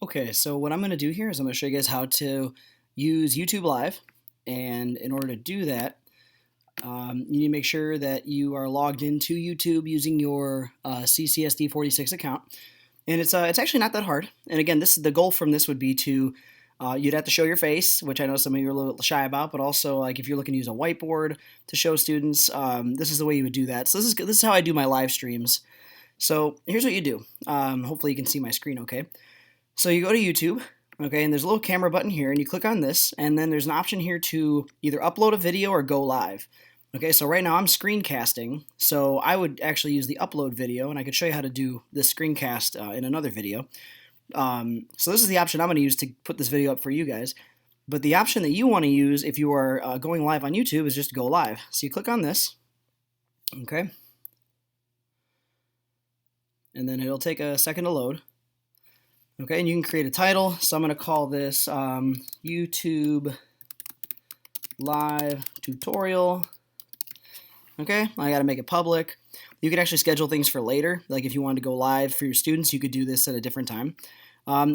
Okay, so what I'm going to do here is I'm going to show you guys how to use YouTube Live. And in order to do that, you need to make sure that you are logged into YouTube using your CCSD46 account. And it's actually not that hard. And again, the goal from this would be to you'd have to show your face, which I know some of you are a little shy about, but also like if you're looking to use a whiteboard to show students, this is the way you would do that. So this is how I do my live streams. So here's what you do. Hopefully you can see my screen okay. So you go to YouTube, okay, and there's a little camera button here, and you click on this, and then there's an option here to either upload a video or go live. Okay, so right now I'm screencasting, so I would actually use the upload video, and I could show you how to do this screencast in another video. So this is the option I'm going to use to put this video up for you guys. But the option that you want to use if you are going live on YouTube is just go live. So you click on this, okay, and then it'll take a second to load. Okay, and you can create a title. So I'm going to call this YouTube Live Tutorial. Okay, I got to make it public. You can actually schedule things for later. Like if you wanted to go live for your students, you could do this at a different time.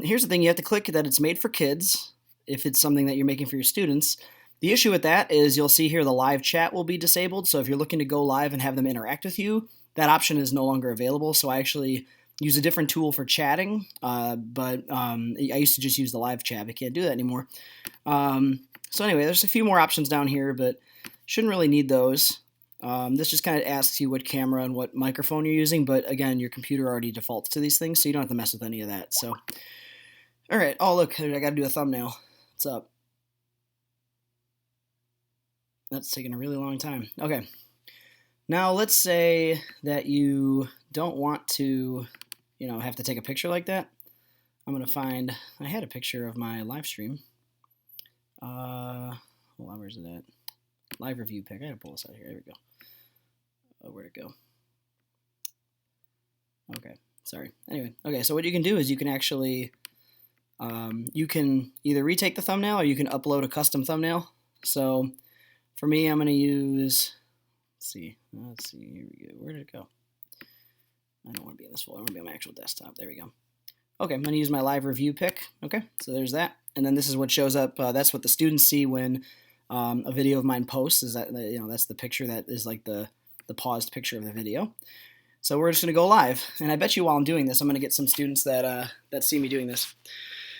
Here's the thing, you have to click that it's made for kids if it's something that you're making for your students. The issue with that is you'll see here the live chat will be disabled. So if you're looking to go live and have them interact with you, that option is no longer available. So I actually use a different tool for chatting, but I used to just use the live chat. I can't do that anymore. So anyway, there's a few more options down here, but shouldn't really need those. This just kind of asks you what camera and what microphone you're using, but again, your computer already defaults to these things, so you don't have to mess with any of that. So, all right. Oh, look, I got to do a thumbnail. What's up? That's taking a really long time. Okay. Now let's say that you don't want to have to take a picture like that. I'm going to find, I had a picture of my live stream. Hold on, where's it at? Live review pic. I gotta pull this out here. There we go. Oh, where'd it go? Okay, sorry. Anyway, okay, so what you can do is you can actually, you can either retake the thumbnail or you can upload a custom thumbnail. So for me, I'm going to use, let's see, here we go. Where did it go? I don't want to be in this folder. I want to be on my actual desktop. There we go. Okay, I'm going to use my live review pic. Okay, so there's that. And then this is what shows up. That's what the students see when a video of mine posts. Is that that's the picture that is like the paused picture of the video. So we're just going to go live. And I bet you while I'm doing this, I'm going to get some students that see me doing this.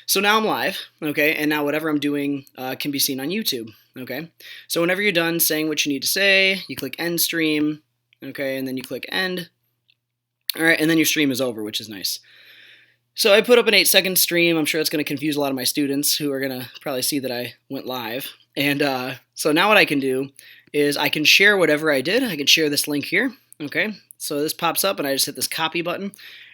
So now I'm live, okay, and now whatever I'm doing can be seen on YouTube, okay. So whenever you're done saying what you need to say, you click end stream, okay, and then you click end. All right, and then your stream is over, which is nice. So I put up an 8-second stream. I'm sure it's going to confuse a lot of my students who are going to probably see that I went live. And so now what I can do is I can share whatever I did. I can share this link here, okay? So this pops up and I just hit this copy button.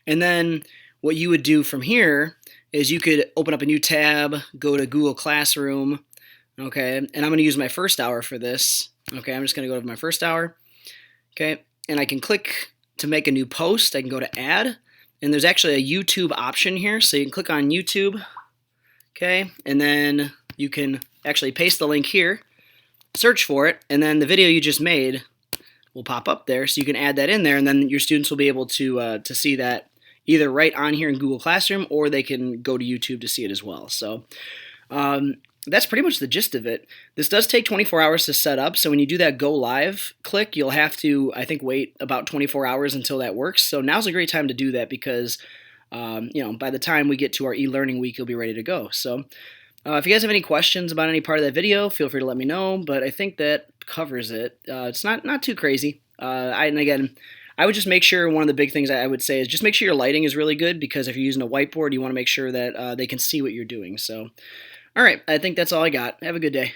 And then what you would do from here is you could open up a new tab, go to Google Classroom, okay? And I'm going to use my first hour for this, okay? I'm just going to go to my first hour, okay? And I can click to make a new post. I can go to add, and there's actually a YouTube option here, so you can click on YouTube, okay, and then you can actually paste the link here, search for it, and then the video you just made will pop up there, so you can add that in there, and then your students will be able to see that either right on here in Google Classroom, or they can go to YouTube to see it as well. So that's pretty much the gist of it. This does take 24 hours to set up, so when you do that go live click, you'll have to, I think, wait about 24 hours until that works. So now's a great time to do that because, by the time we get to our e-learning week, you'll be ready to go. So if you guys have any questions about any part of that video, feel free to let me know, but I think that covers it. It's not too crazy. And again, I would just make sure, one of the big things I would say is just make sure your lighting is really good, because if you're using a whiteboard, you want to make sure that they can see what you're doing. So, all right, I think that's all I got. Have a good day.